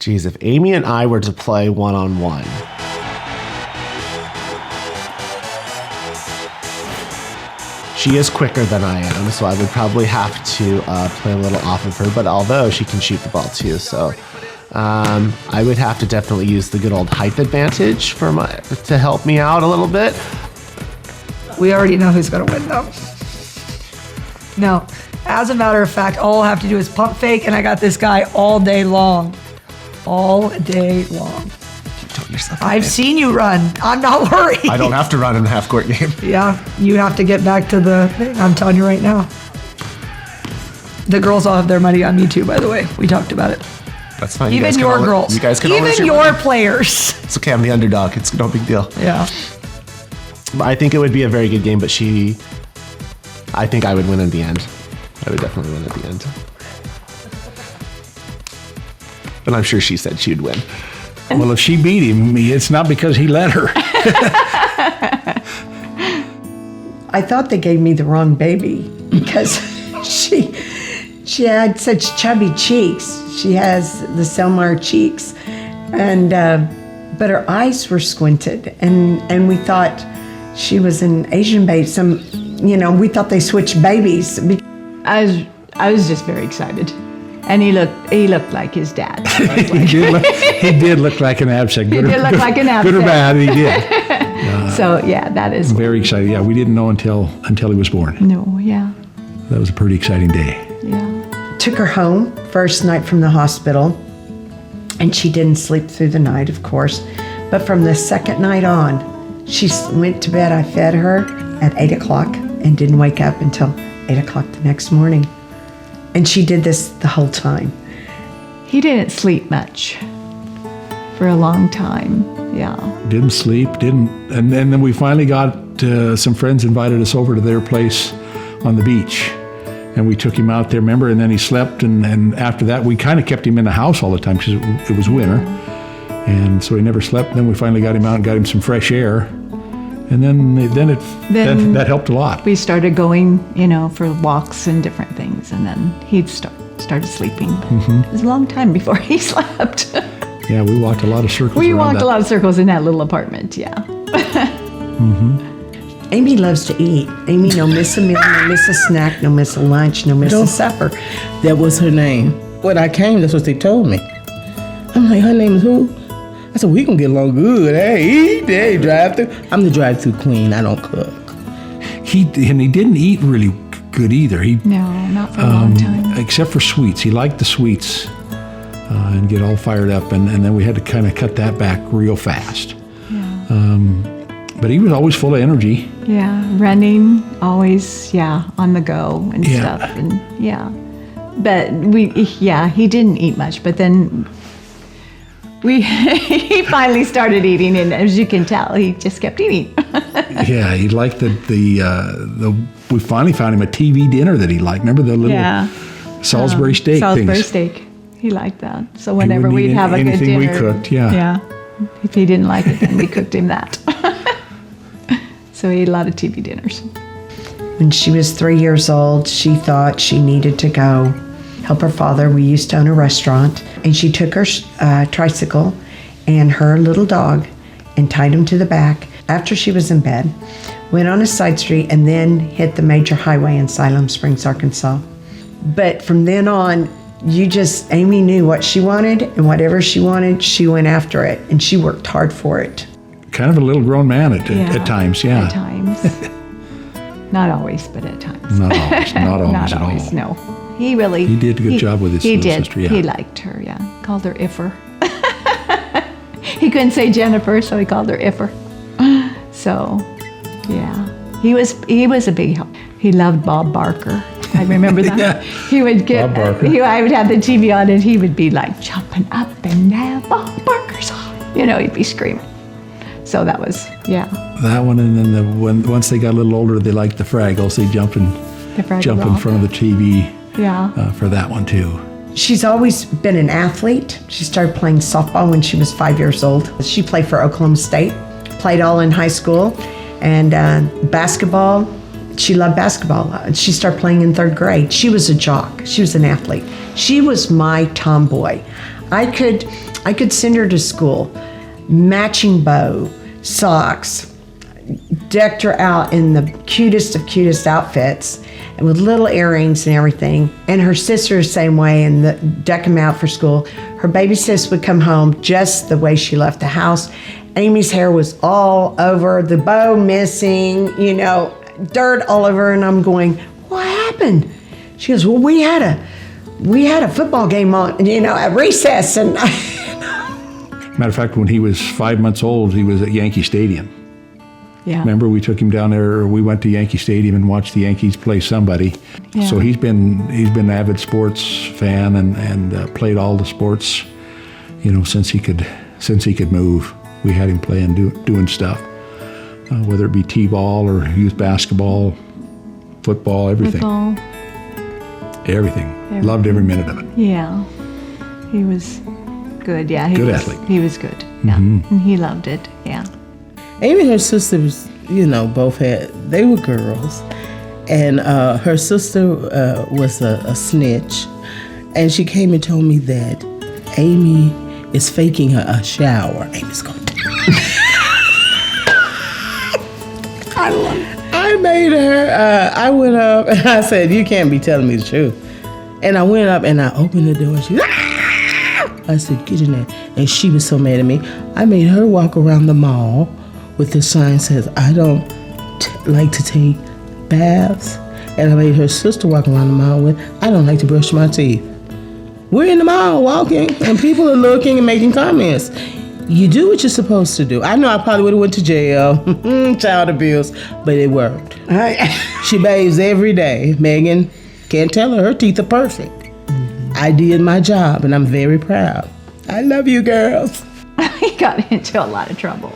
Geez, if Amy and I were to play one-on-one. She is quicker than I am, so I would probably have to play a little off of her, but although she can shoot the ball too, so I would have to definitely use the good old height advantage to help me out a little bit. We already know who's going to win, though. No, as a matter of fact, all I have to do is pump fake, and I got this guy all day long. All day long. I've seen you run. I'm not worried. I don't have to run in a half-court game. Yeah, you have to get back to the thing. I'm telling you right now. The girls all have their money on me, too, by the way. We talked about it. That's fine. Even your girls. You guys can even your players. It's okay. I'm the underdog. It's no big deal. Yeah. I think it would be a very good game, but I think I would win in the end. I would definitely win at the end. But I'm sure she said she'd win. Well, if she beat him, it's not because he let her. I thought they gave me the wrong baby because she had such chubby cheeks. She has the Selmar cheeks, and but her eyes were squinted, and we thought she was an Asian baby. We thought they switched babies. I was just very excited. And he looked like his dad. He did look like an Absec. He did look like an Absec. Good or bad, he did. So yeah, that is very exciting. Yeah, we didn't know until he was born. No, yeah. That was a pretty exciting day. Yeah. Took her home first night from the hospital, and she didn't sleep through the night, of course. But from the second night on, she went to bed. I fed her at 8 o'clock and didn't wake up until 8 o'clock the next morning. And she did this the whole time. He didn't sleep much for a long time. Yeah. Didn't sleep, and then we finally got some friends invited us over to their place on the beach. And we took him out there, remember? And then he slept, and after that, we kind of kept him in the house all the time because it was winter. And so he never slept. Then we finally got him out and got him some fresh air. And then that helped a lot. We started going, for walks and different things, and then he'd started sleeping. Mm-hmm. It was a long time before he slept. Yeah, we walked a lot of circles. We walked a lot of circles in that little apartment. Yeah. Mm-hmm. Amy loves to eat. Amy no miss a meal, no miss a snack, no miss a lunch, no miss a supper. That was her name. When I came, that's what they told me. I'm like, her name is who? I said, we can get along good. Hey, drive-through. I'm the drive-through queen. I don't cook. He didn't eat really good either. No, not for a long time. Except for sweets. He liked the sweets and get all fired up, and then we had to kind of cut that back real fast. Yeah. But he was always full of energy. Yeah, running, always, on the go and stuff, and But he didn't eat much, but then he finally started eating, and as you can tell, he just kept eating. Yeah, he liked the we finally found him a TV dinner that he liked. Remember the little Salisbury steak Salisbury things? steak. He liked that. So whenever we'd have a good dinner. Anything we cooked, Yeah. If he didn't like it, then we cooked him that. So he ate a lot of TV dinners. When she was 3 years old, she thought she needed to go help her father. We used to own a restaurant, and she took her tricycle and her little dog and tied him to the back after she was in bed, went on a side street, and then hit the major highway in Siloam Springs, Arkansas. But from then on, Amy knew what she wanted, and whatever she wanted, she went after it, and she worked hard for it. Kind of a little grown man at times, yeah. At times. Not always, but at times. Not always Not at always, all. no. He did a good job with his sister, yeah. He liked her, yeah. Called her Iffer. He couldn't say Jennifer, so he called her Iffer. So, yeah. He was a big help. He loved Bob Barker. I remember that. Yeah. He would Bob Barker. I would have the TV on, and he would be like jumping up and down. Bob Barker's on. He'd be screaming. So that was, That one, and then once they got a little older, they liked the Fraggles. They jump in front of the TV for that one too. She's always been an athlete. She started playing softball when she was 5 years old. She played for Oklahoma State, played all in high school, and basketball. She loved basketball. She started playing in third grade. She was a jock. She was an athlete. She was my tomboy. I could send her to school, matching bow, socks, decked her out in the cutest of cutest outfits, and with little earrings and everything. And her sister the same way, and deck them out for school. Her baby sis would come home just the way she left the house. Amy's hair was all over, the bow missing, dirt all over, and I'm going, what happened? She goes, well, we had a football game on, at recess, and Matter of fact, when he was 5 months old, he was at Yankee Stadium. Yeah. Remember, we took him down there. We went to Yankee Stadium and watched the Yankees play somebody. Yeah. So he's been an avid sports fan and played all the sports, since he could move. We had him playing, doing stuff, whether it be t-ball or youth basketball, football, everything. Football. Everything. Loved every minute of it. Yeah. He was good. Yeah. Good athlete. He was good. Yeah. And he loved it. Yeah. Amy and her sisters, both they were girls. And her sister was a snitch. And she came and told me that Amy is faking her a shower. Amy's going to I love it. I made her, I went up and I said, you can't be telling me the truth. And I went up and I opened the door and she, I said, get in there. And she was so mad at me. I made her walk around the mall with the sign that says, I don't like to take baths. And I made her sister walk around the mall with, I don't like to brush my teeth. We're in the mall walking and people are looking and making comments. You do what you're supposed to do. I know I probably would have went to jail, child abuse, but it worked. She bathes every day. Megan, can't tell her teeth are perfect. I did my job and I'm very proud. I love you girls. He got into a lot of trouble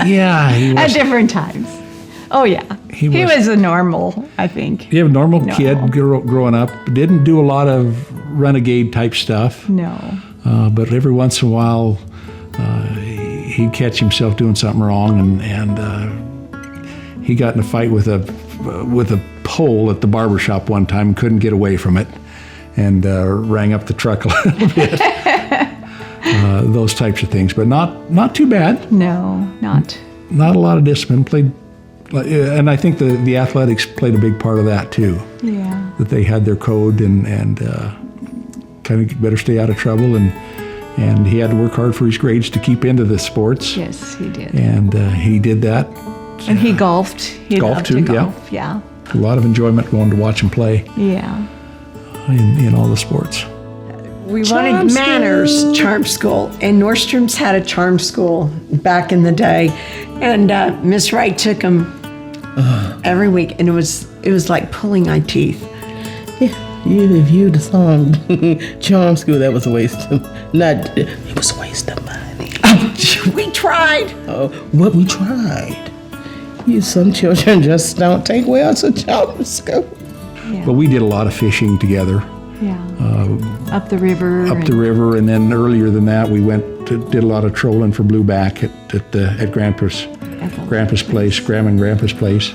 Yeah, he was. at different times. Oh, yeah. He was a normal, I think. Yeah, a normal kid growing up. Didn't do a lot of renegade type stuff. No. But every once in a while, he'd catch himself doing something wrong, and he got in a fight with a pole at the barber shop one time and couldn't get away from it, and rang up the truck a little bit. Those types of things, but not too bad. No, not. Not a lot of discipline. Played, and I think the athletics played a big part of that too. Yeah. That they had their code and kind of better stay out of trouble, and he had to work hard for his grades to keep into the sports. Yes, he did. And he did that. And he golfed. He Golfed loved too, to golf. Yeah. A lot of enjoyment going to watch him play Yeah. in all the sports. we wanted Manners Charm School, and Nordstrom's had a charm school back in the day, and Miss Wright took them every week, and it was like pulling our teeth. Yeah, you reviewed the song Charm School. That was a waste of, it was a waste of money. We tried. What we tried. Some children just don't take well to charm school. Yeah. But we did a lot of fishing together. Yeah. Up the river. Up the river, and then earlier than that, we did a lot of trolling for blueback at Grandpa's place, Grandma and Grandpa's place,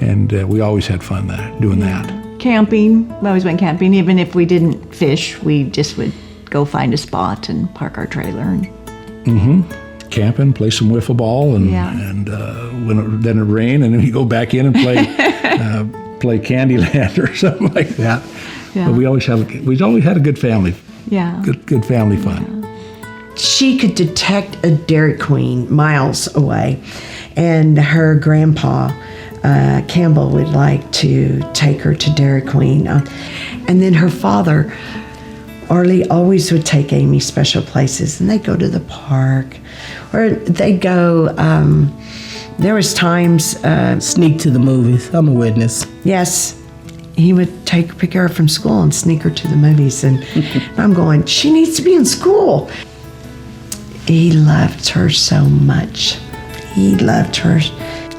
and we always had fun doing that. Camping. We always went camping. Even if we didn't fish, we just would go find a spot and park our trailer. Camping, play some wiffle ball, and then it rained, and then you go back in and play play Candyland or something like that. Yeah. But we always had a good family. Yeah. Good family fun. She could detect a Dairy Queen miles away, and her grandpa, Campbell, would like to take her to Dairy Queen. And then her father, Arlie, always would take Amy special places, and they'd go to the park, or they'd go, there was times... Sneak to the movies. I'm a witness. Yes, he would pick her up from school and sneak her to the movies, and I'm going, she needs to be in school. He loved her so much. He loved her.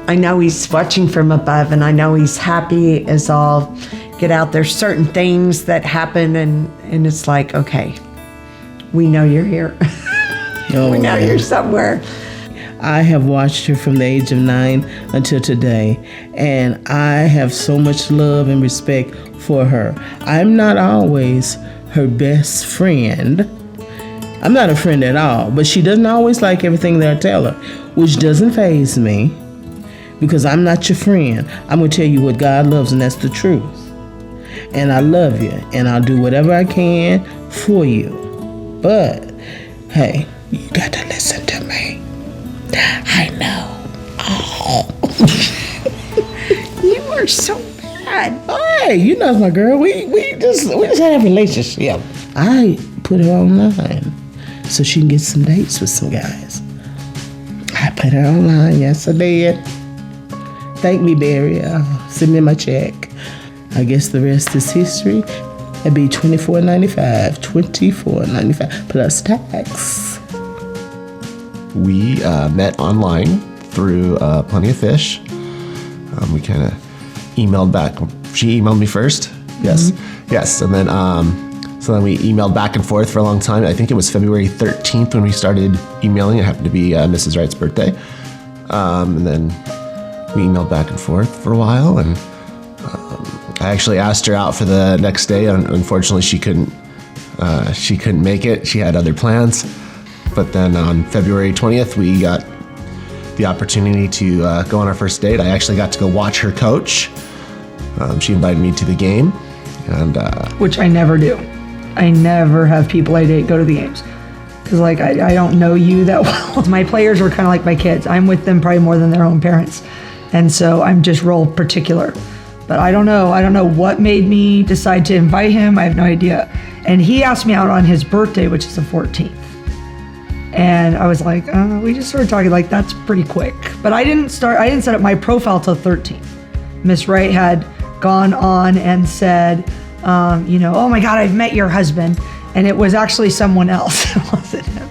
I know he's watching from above, and I know he's happy as all get out. There's certain things that happen, and it's like, okay, we know you're here. We know you're somewhere. I have watched her from the age of 9 until today, and I have so much love and respect for her. I'm not always her best friend. I'm not a friend at all, but she doesn't always like everything that I tell her, which doesn't faze me, because I'm not your friend. I'm going to tell you what God loves, and that's the truth. And I love you, and I'll do whatever I can for you. But, hey, you got to listen to me. I know. Oh. You are so bad. Hey, you know my girl. We just had a relationship. I put her online so she can get some dates with some guys. I put her online. Yes, I did. Thank me, Barry. Send me my check. I guess the rest is history. It'd be $24.95 plus tax. We met online through Plenty of Fish. We kind of emailed back. She emailed me first. Yes. Mm-hmm. Yes. And then, so then we emailed back and forth for a long time. I think it was February 13th when we started emailing. It happened to be Mrs. Wright's birthday. And then we emailed back and forth for a while. And I actually asked her out for the next day. Unfortunately, she couldn't make it. She had other plans. But then on February 20th, we got the opportunity to go on our first date. I actually got to go watch her coach. She invited me to the game, and Which I never do. I never have people I date go to the games. Because, like, I don't know you that well. My players are kind of like my kids. I'm with them probably more than their own parents. And so I'm just real particular. But I don't know. I don't know what made me decide to invite him. I have no idea. And he asked me out on his birthday, which is the 14th. And I was like, we just started talking, like, that's pretty quick. But I didn't set up my profile till 13th. Miss Wright had gone on and said, oh my God, I've met your husband. And it was actually someone else. It wasn't him.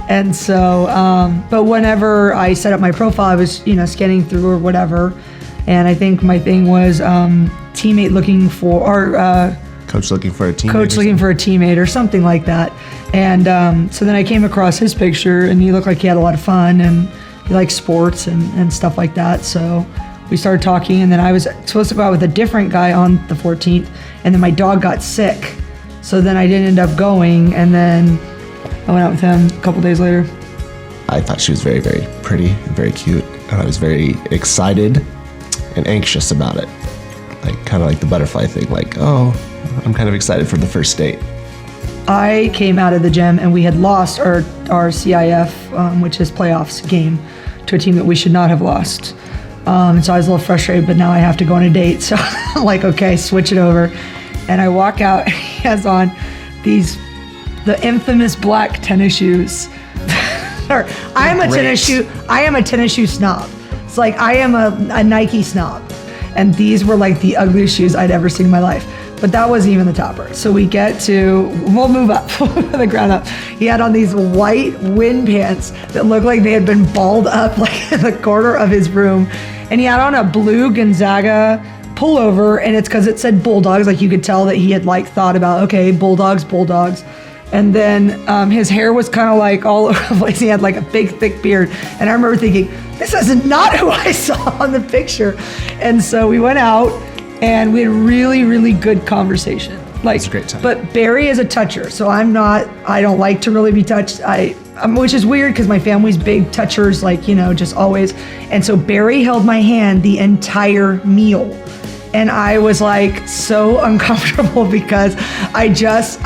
And so, but whenever I set up my profile, I was, scanning through or whatever. And I think my thing was teammate looking for, or coach looking for a teammate. Coach looking for a teammate or something like that. And so then I came across his picture, and he looked like he had a lot of fun, and he liked sports and stuff like that. So we started talking, and then I was supposed to go out with a different guy on the 14th, and then my dog got sick. So then I didn't end up going, and then I went out with him a couple days later. I thought she was very, very pretty and very cute. And I was very excited and anxious about it. Like, kind of like the butterfly thing, like, oh, I'm kind of excited for the first date. I came out of the gym, and we had lost our CIF, which is playoffs game, to a team that we should not have lost. And so I was a little frustrated, but now I have to go on a date. So I'm like, okay, switch it over. And I walk out, and he has on the infamous black tennis shoes. I am a tennis shoe snob. It's like I am a Nike snob. And these were like the ugliest shoes I'd ever seen in my life. But that wasn't even the topper. So we'll move up, the ground up. He had on these white wind pants that looked like they had been balled up like in the corner of his room. And he had on a blue Gonzaga pullover, and it's because it said Bulldogs. Like, you could tell that he had thought about, okay, Bulldogs. And then his hair was kind of like all over the place. He had like a big, thick beard. And I remember thinking, this is not who I saw on the picture. And so we went out, and we had a really, really good conversation. It's a great time. But Barry is a toucher, so I don't like to really be touched. Which is weird because my family's big touchers, just always. And so Barry held my hand the entire meal. And I was like so uncomfortable because I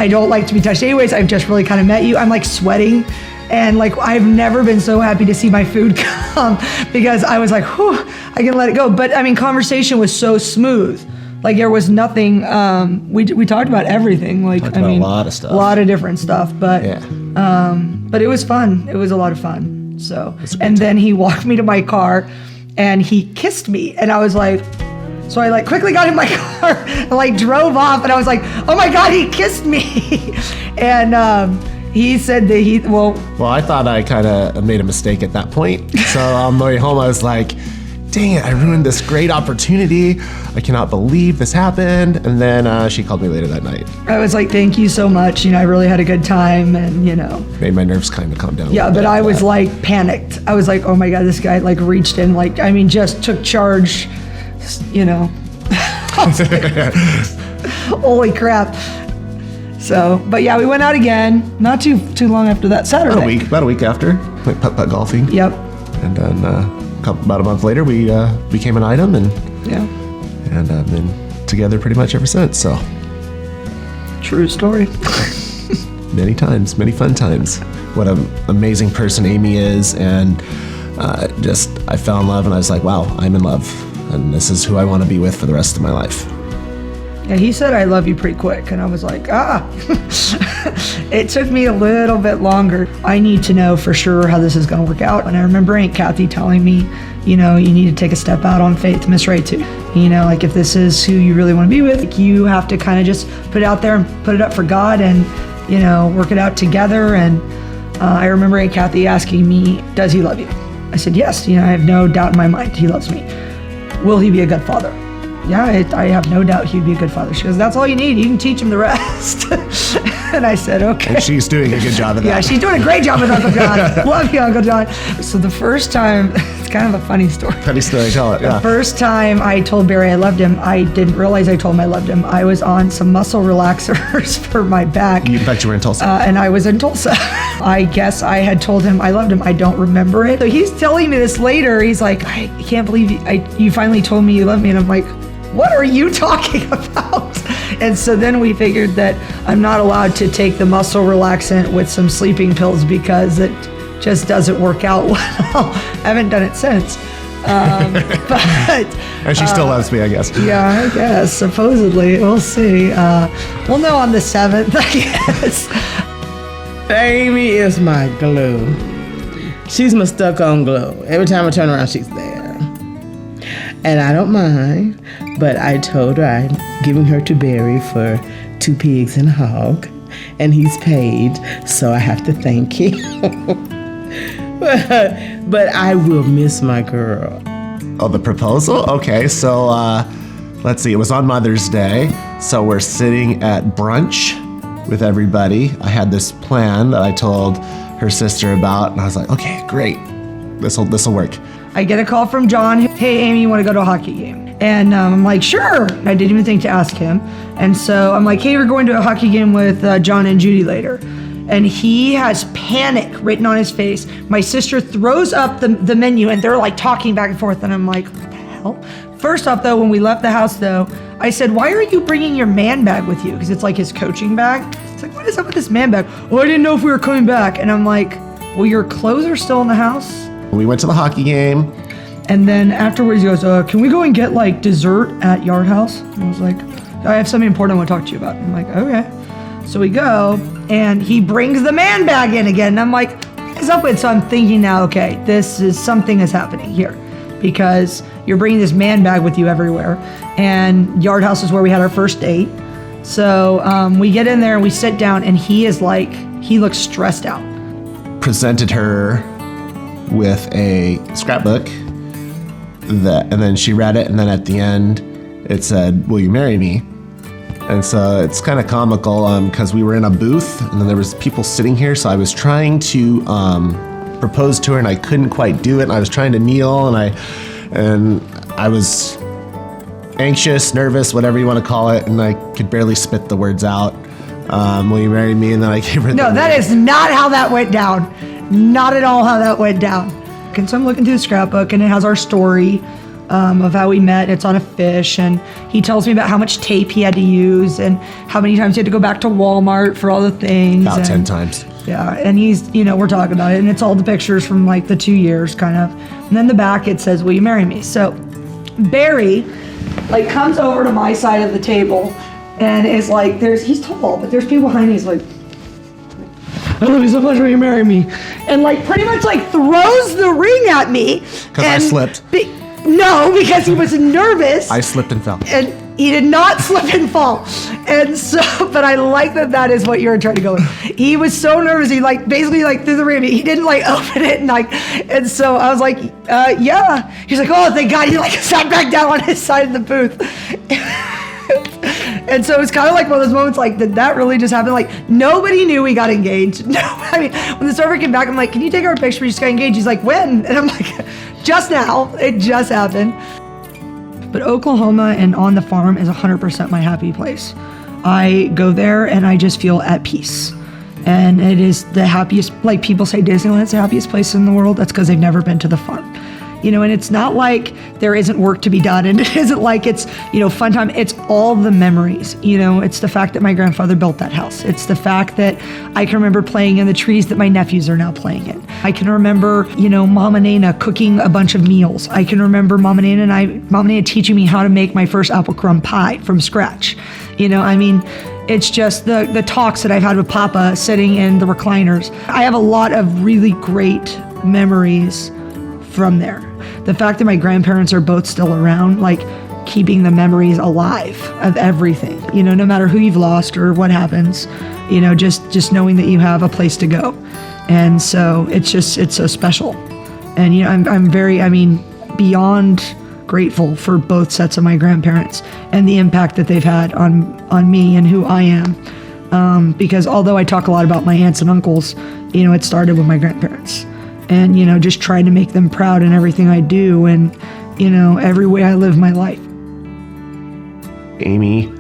don't like to be touched. Anyways, I've just really kind of met you. I'm like sweating. And I've never been so happy to see my food come because I was like, whew, I can let it go. But I mean, conversation was so smooth. Like, there was nothing, we talked about everything. A lot of stuff. A lot of different stuff. But, yeah. But it was fun. It was a lot of fun. So, and then he walked me to my car, and he kissed me. And I was like, so I quickly got in my car and drove off, and I was like, oh my God, he kissed me. And he said that Well, I thought I kind of made a mistake at that point. So on the way home, I was like, dang it, I ruined this great opportunity. I cannot believe this happened. And then she called me later that night. I was like, thank you so much. You know, I really had a good time, and, you know. Made my nerves kind of calm down. Yeah, but I was like panicked. I was like, oh my God, this guy like reached in, like, I mean, just took charge, you know. Holy crap. So, but yeah, we went out again, not too long after that, Saturday. About a week after, went putt-putt golfing. Yep. And then about a month later, we became an item and been together pretty much ever since. So, true story. many times, many fun times. What an amazing person Amy is, and I fell in love, and I was like, wow, I'm in love, and this is who I want to be with for the rest of my life. Yeah, he said, I love you pretty quick. And I was like, It took me a little bit longer. I need to know for sure how this is going to work out. And I remember Aunt Kathy telling me, you know, you need to take a step out on faith, Miss Ray too. You know, like if this is who you really want to be with, like, you have to kind of just put it out there and put it up for God and, you know, work it out together. And I remember Aunt Kathy asking me, does he love you? I said, yes. You know, I have no doubt in my mind he loves me. Will he be a good father? Yeah, I have no doubt he'd be a good father. She goes, that's all you need. You can teach him the rest. And I said, okay. And she's doing a good job of that. Yeah, she's doing a great job with Uncle John. Love you, Uncle John. So the first time, it's kind of a funny story. Funny story, tell it, yeah. The first time I told Barry I loved him, I didn't realize I told him I loved him. I was on some muscle relaxers for my back. In fact, you were in Tulsa. And I was in Tulsa. I guess I had told him I loved him. I don't remember it. So he's telling me this later. He's like, I can't believe you finally told me you love me. And I'm like, what are you talking about? And so then we figured that I'm not allowed to take the muscle relaxant with some sleeping pills because it just doesn't work out well. I haven't done it since. But and she still loves me, I guess. Yeah, I guess. Supposedly. We'll see. We'll know on the 7th, I guess. Amy is my glue. She's my stuck-on glue. Every time I turn around, she's there. And I don't mind, but I told her I'm giving her to Barry for 2 pigs and a hog, and he's paid, so I have to thank him. But I will miss my girl. Oh, the proposal? Okay, so let's see. It was on Mother's Day, so we're sitting at brunch with everybody. I had this plan that I told her sister about, and I was like, okay, great. This'll work. I get a call from John. Hey, Amy, you want to go to a hockey game? And I'm like, sure. I didn't even think to ask him. And so I'm like, hey, we're going to a hockey game with John and Judy later. And he has panic written on his face. My sister throws up the menu, and they're like talking back and forth. And I'm like, what the hell? First off, though, when we left the house, though, I said, why are you bringing your man bag with you? Because it's like his coaching bag. It's like, what is up with this man bag? Oh, I didn't know if we were coming back. And I'm like, well, your clothes are still in the house? We went to the hockey game. And then afterwards he goes, can we go and get like dessert at Yard House? And I was like, I have something important I want to talk to you about. I'm like, okay. So we go, and he brings the man bag in again. And I'm like, what is up with? So I'm thinking now, okay, something is happening here, because you're bringing this man bag with you everywhere. And Yard House is where we had our first date. So we get in there and we sit down, and he looks stressed out. Presented her with a scrapbook, and then she read it, and then at the end it said, will you marry me? And so it's kind of comical because we were in a booth, and then there was people sitting here, so I was trying to propose to her, and I couldn't quite do it, and I was trying to kneel, and I was anxious, nervous, whatever you want to call it, and I could barely spit the words out. Will you marry me? And then I gave her No, that is not how that went down. Not at all how that went down. And so I'm looking through the scrapbook, and it has our story of how we met. It's on a fish, and he tells me about how much tape he had to use and how many times he had to go back to Walmart for all the things. About 10 times. Yeah, and he's, we're talking about it, and it's all the pictures from like the 2 years kind of. And then the back, it says, will you marry me? So Barry like comes over to my side of the table and is like, he's tall, but there's people behind me. He's like, I love you so much, will you marry me? And like pretty much like throws the ring at me. Because I slipped. No, because he was nervous. I slipped and fell. And he did not slip and fall. And so, but I like that is what you're trying to go with. He was so nervous. He basically threw the ram. He didn't open it and so I was like, yeah. He's like, oh, thank God. He sat back down on his side of the booth. And so it's kind of like one of those moments did that really just happen? Nobody knew we got engaged. No, I mean, when the server came back, I'm like, can you take our picture? We just got engaged. He's like, when? And I'm like, just now. It just happened. But Oklahoma and on the farm is 100% my happy place. I go there and I just feel at peace. And it is the happiest, people say Disneyland's the happiest place in the world. That's because they've never been to the farm. And it's not like there isn't work to be done, and it isn't like it's, fun time. It's all the memories, it's the fact that my grandfather built that house. It's the fact that I can remember playing in the trees that my nephews are now playing in. I can remember, Mama Nana cooking a bunch of meals. I can remember Mama Nana teaching me how to make my first apple crumb pie from scratch. It's just the talks that I've had with Papa sitting in the recliners. I have a lot of really great memories from there. The fact that my grandparents are both still around, keeping the memories alive of everything, no matter who you've lost or what happens, just knowing that you have a place to go. And so it's so special. And, I'm very, beyond grateful for both sets of my grandparents and the impact that they've had on me and who I am. Because although I talk a lot about my aunts and uncles, it started with my grandparents. And, just trying to make them proud in everything I do and, every way I live my life. Amy,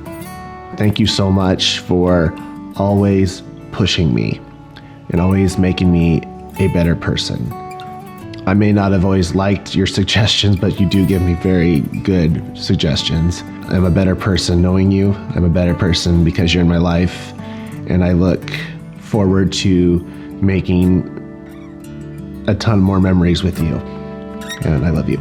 thank you so much for always pushing me and always making me a better person. I may not have always liked your suggestions, but you do give me very good suggestions. I'm a better person knowing you. I'm a better person because you're in my life. And I look forward to making a ton more memories with you. And I love you.